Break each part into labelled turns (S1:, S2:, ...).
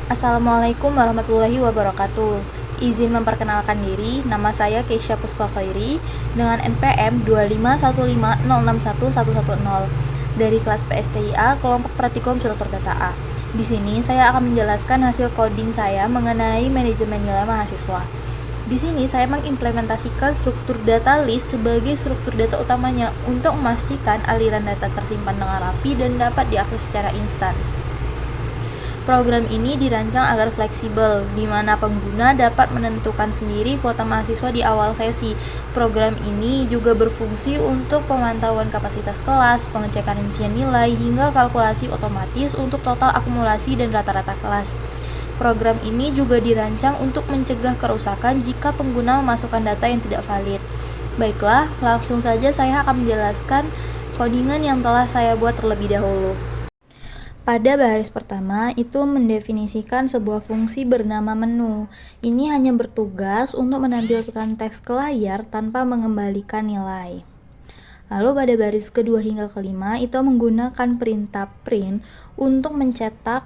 S1: Assalamualaikum warahmatullahi wabarakatuh. Izin memperkenalkan diri, nama saya Keisha Puspa Khairi dengan NPM 251506110 dari kelas PSTIA kelompok Praktikum Struktur Data A. Di sini saya akan menjelaskan hasil coding saya mengenai manajemen nilai mahasiswa. Di sini saya mengimplementasikan struktur data list sebagai struktur data utamanya untuk memastikan aliran data tersimpan dengan rapi dan dapat diakses secara instan. Program ini dirancang agar fleksibel, di mana pengguna dapat menentukan sendiri kuota mahasiswa di awal sesi. Program ini juga berfungsi untuk pemantauan kapasitas kelas, pengecekan rincian nilai, hingga kalkulasi otomatis untuk total akumulasi dan rata-rata kelas. Program ini juga dirancang untuk mencegah kerusakan jika pengguna memasukkan data yang tidak valid. Baiklah, langsung saja saya akan menjelaskan codingan yang telah saya buat terlebih dahulu. Pada baris pertama, itu mendefinisikan sebuah fungsi bernama menu. Ini hanya bertugas untuk menampilkan teks ke layar tanpa mengembalikan nilai. Lalu pada baris kedua hingga kelima, itu menggunakan perintah print untuk mencetak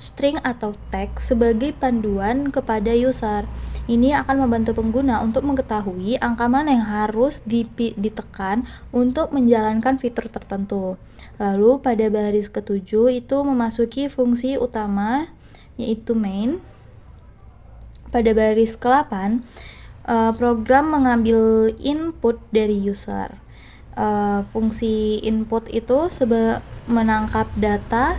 S1: string atau teks sebagai panduan kepada user. Ini akan membantu pengguna untuk mengetahui angka mana yang harus ditekan untuk menjalankan fitur tertentu. Lalu pada baris ketujuh itu memasuki fungsi utama yaitu main. Pada baris ke-8 program mengambil input dari user. Fungsi input itu menangkap data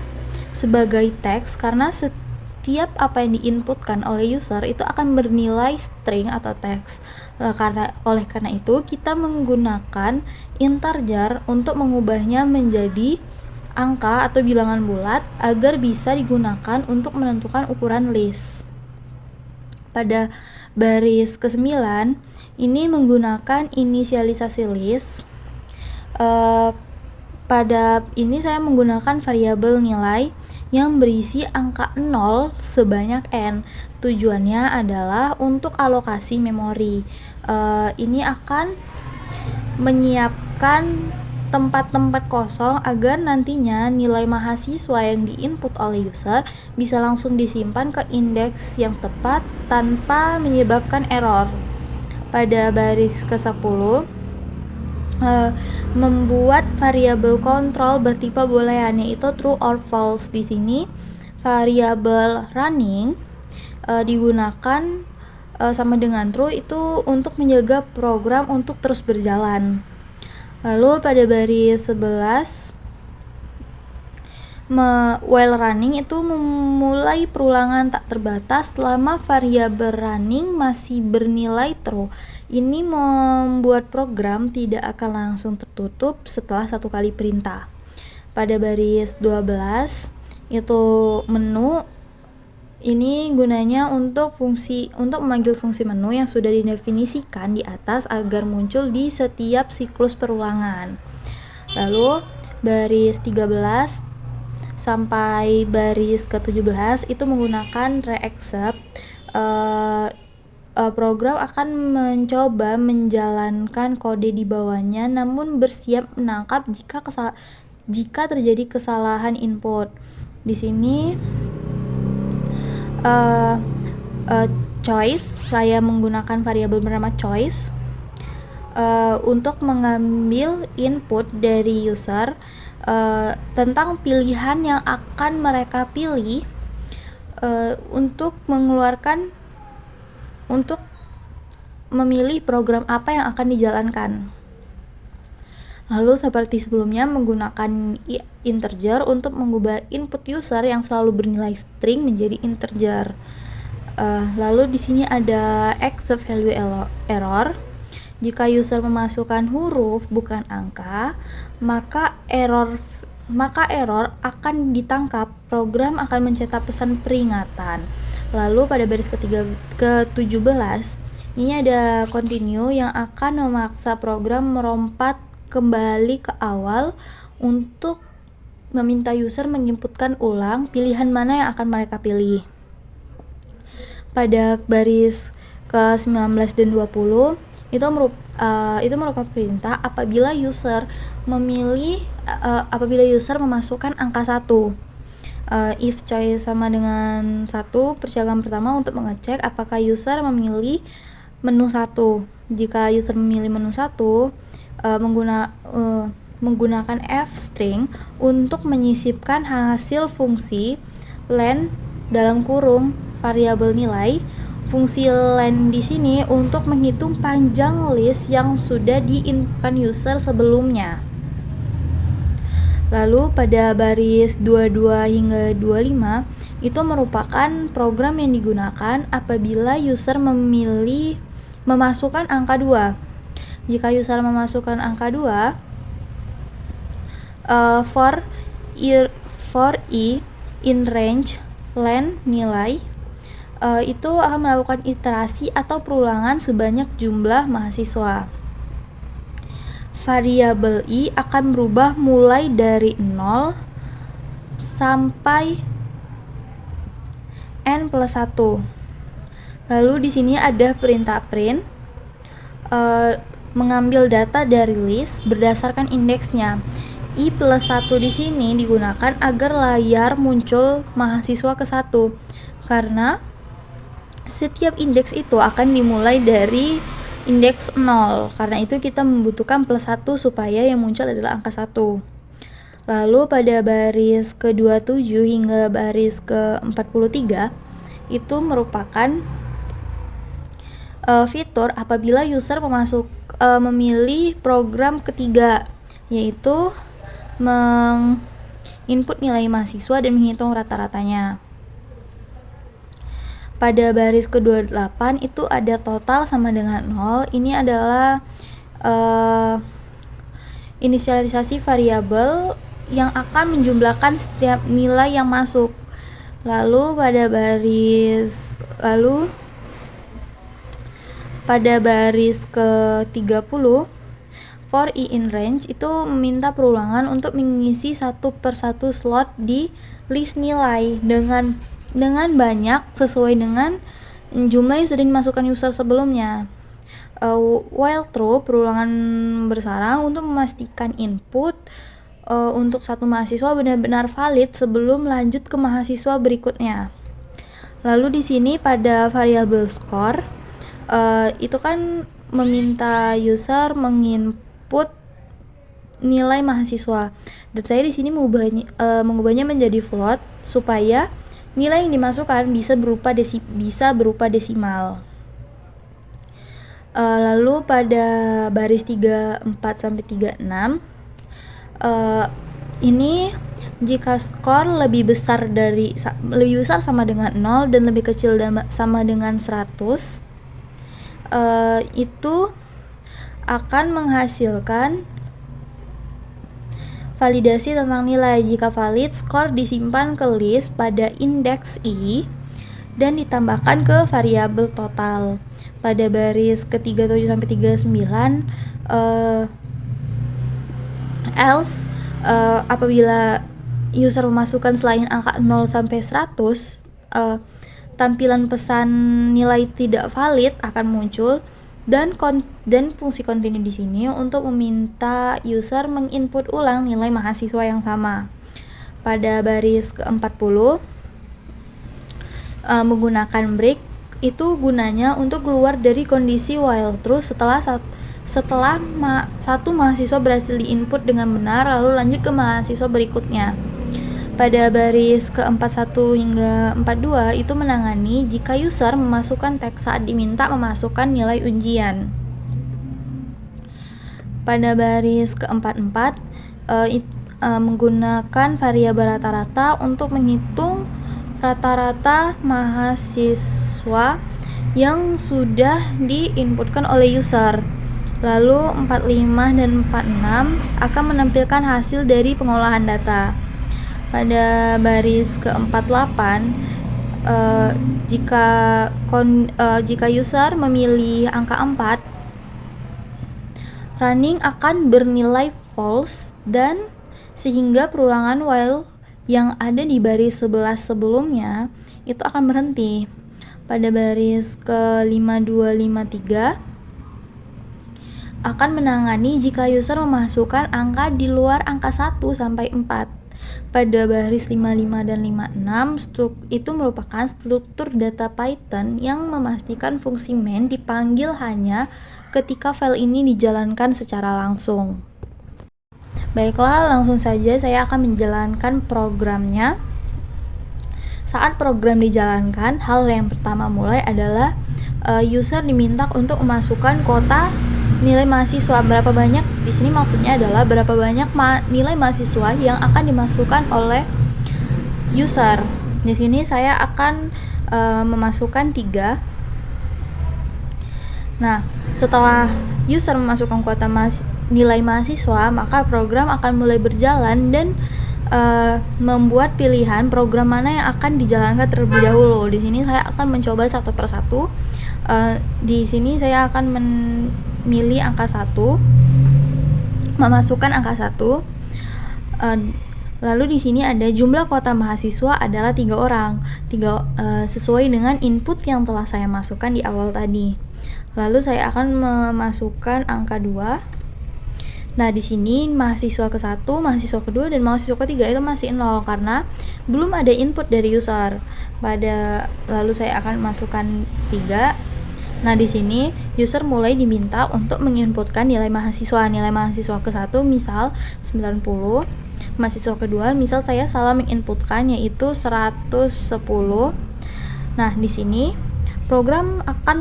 S1: sebagai teks karena setiap apa yang diinputkan oleh user itu akan bernilai string atau teks. Oleh karena itu kita menggunakan integer untuk mengubahnya menjadi angka atau bilangan bulat agar bisa digunakan untuk menentukan ukuran list. Pada baris ke-9 ini menggunakan inisialisasi list. Pada ini saya menggunakan variabel nilai yang berisi angka 0 sebanyak n. Tujuannya adalah untuk alokasi memori. Ini akan menyiapkan tempat-tempat kosong agar nantinya nilai mahasiswa yang diinput oleh user bisa langsung disimpan ke indeks yang tepat tanpa menyebabkan error. Pada baris ke-10 membuat variabel kontrol bertipe boolean yaitu true or false. Di sini variabel running digunakan sama dengan true itu untuk menjaga program untuk terus berjalan. Lalu pada baris 11 while running itu memulai perulangan tak terbatas selama variabel running masih bernilai true. Ini membuat program tidak akan langsung tertutup setelah satu kali perintah. Pada baris 12 itu menu. Ini gunanya untuk memanggil fungsi menu yang sudah didefinisikan di atas agar muncul di setiap siklus perulangan. Lalu baris 13 sampai baris ke-17 itu menggunakan reexec. Program akan mencoba menjalankan kode di bawahnya namun bersiap menangkap jika terjadi kesalahan input. Di sini choice, saya menggunakan variabel bernama choice untuk mengambil input dari user tentang pilihan yang akan mereka pilih untuk memilih program apa yang akan dijalankan. Lalu seperti sebelumnya menggunakan integer untuk mengubah input user yang selalu bernilai string menjadi integer. Lalu di sini ada except value error. Jika user memasukkan huruf bukan angka, maka error akan ditangkap. Program akan mencetak pesan peringatan. Lalu pada baris ke-17 ini ada continue yang akan memaksa program merompat kembali ke awal untuk meminta user menginputkan ulang pilihan mana yang akan mereka pilih. Pada baris ke-19 dan 20 itu merupakan perintah apabila user memasukkan angka 1. If choice sama dengan 1, percakapan pertama untuk mengecek apakah user memilih menu 1. Jika user memilih menu 1, menggunakan f-string untuk menyisipkan hasil fungsi len dalam kurung variabel nilai. Fungsi len di sini untuk menghitung panjang list yang sudah diinputkan user sebelumnya. Lalu pada baris 22 hingga 25 itu merupakan program yang digunakan apabila user memasukkan angka 2. Jika user memasukkan angka 2, for i in range len nilai itu akan melakukan iterasi atau perulangan sebanyak jumlah mahasiswa. Variabel i akan berubah mulai dari 0 sampai n plus 1. Lalu di sini ada perintah print, mengambil data dari list berdasarkan indeksnya. I plus 1 di sini digunakan agar layar muncul mahasiswa ke 1, karena setiap indeks itu akan dimulai dari indeks 0. Karena itu kita membutuhkan plus 1 supaya yang muncul adalah angka 1. Lalu pada baris ke-27 hingga baris ke-43 itu merupakan fitur apabila user memilih program ketiga, yaitu menginput nilai mahasiswa dan menghitung rata-ratanya. Pada baris ke-28 itu ada total sama dengan 0. Ini adalah inisialisasi variabel yang akan menjumlahkan setiap nilai yang masuk. Lalu pada baris ke-30 for i in range itu meminta perulangan untuk mengisi satu persatu slot di list nilai dengan banyak sesuai dengan jumlah yang sudah dimasukkan user sebelumnya. While true, perulangan bersarang untuk memastikan input untuk satu mahasiswa benar-benar valid sebelum lanjut ke mahasiswa berikutnya. Lalu di sini pada variabel score itu kan meminta user menginput nilai mahasiswa. Dan saya di sini mengubahnya menjadi float supaya nilai yang dimasukkan bisa berupa desimal. Lalu pada baris 34 sampai 36 ini jika skor lebih besar sama dengan 0 dan lebih kecil sama dengan 100, itu akan menghasilkan validasi tentang nilai. Jika valid, skor disimpan ke list pada indeks i dan ditambahkan ke variabel total. Pada baris ke-37 sampai 39 else apabila user memasukkan selain angka 0 sampai 100, tampilan pesan nilai tidak valid akan muncul dan fungsi continue di sini untuk meminta user menginput ulang nilai mahasiswa yang sama. Pada baris ke-40 menggunakan break itu gunanya untuk keluar dari kondisi while true setelah satu mahasiswa berhasil diinput dengan benar lalu lanjut ke mahasiswa berikutnya. Pada baris ke-41 hingga 42 itu menangani jika user memasukkan teks saat diminta memasukkan nilai ujian. Pada baris ke-44 menggunakan variabel rata-rata untuk menghitung rata-rata mahasiswa yang sudah diinputkan oleh user. Lalu 45 dan 46 akan menampilkan hasil dari pengolahan data. Pada baris ke-48 jika user memilih angka 4, running akan bernilai false dan sehingga perulangan while yang ada di baris 11 sebelumnya itu akan berhenti. Pada baris ke-5253 akan menangani jika user memasukkan angka di luar angka 1 sampai 4. Pada baris 55 dan 56, itu merupakan struktur data Python yang memastikan fungsi main dipanggil hanya ketika file ini dijalankan secara langsung. Baiklah, langsung saja saya akan menjalankan programnya. Saat program dijalankan, hal yang pertama mulai adalah user diminta untuk memasukkan kuota nilai mahasiswa. Berapa banyak di sini maksudnya adalah berapa banyak nilai mahasiswa yang akan dimasukkan oleh user. Di sini saya akan memasukkan 3. Nah, setelah user memasukkan kuota nilai mahasiswa, maka program akan mulai berjalan dan membuat pilihan program mana yang akan dijalankan terlebih dahulu. Di sini saya akan mencoba satu persatu. Di sini saya akan memilih angka 1, memasukkan angka 1. Lalu di sini ada jumlah kuota mahasiswa adalah 3 orang, sesuai dengan input yang telah saya masukkan di awal tadi. Lalu saya akan memasukkan angka 2. Nah, di sini mahasiswa ke-1, mahasiswa kedua, dan mahasiswa ketiga itu masih 0 karena belum ada input dari user. Lalu saya akan masukkan 3. Nah, di sini user mulai diminta untuk menginputkan nilai mahasiswa. Nilai mahasiswa ke-1 misal 90. Mahasiswa kedua misal saya salah menginputkan yaitu 110. Nah, di sini program akan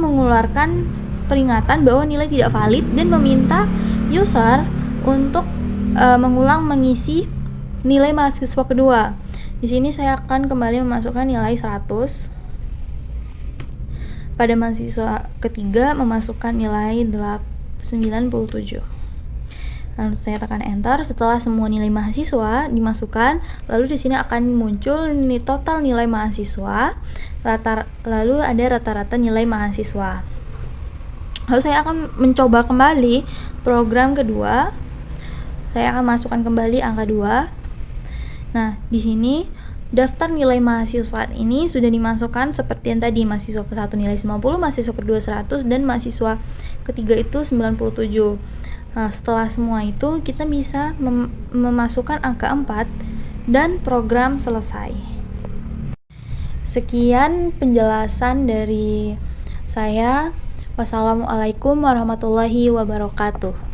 S1: mengeluarkan peringatan bahwa nilai tidak valid dan meminta user untuk mengulang mengisi nilai mahasiswa kedua. Di sini saya akan kembali memasukkan nilai 100. Pada mahasiswa ketiga memasukkan nilai 97. Lalu saya tekan enter. Setelah semua nilai mahasiswa dimasukkan, lalu di sini akan muncul total nilai mahasiswa. Lalu ada rata-rata nilai mahasiswa. Lalu saya akan mencoba kembali program kedua. Saya akan masukkan kembali angka 2. Nah, di sini daftar nilai mahasiswa ini sudah dimasukkan seperti yang tadi. Mahasiswa ke-1 nilai 90, mahasiswa kedua 100, dan mahasiswa ketiga itu 97. Nah, setelah semua itu kita bisa memasukkan angka 4 dan program selesai. Sekian penjelasan dari saya. Wassalamualaikum warahmatullahi wabarakatuh.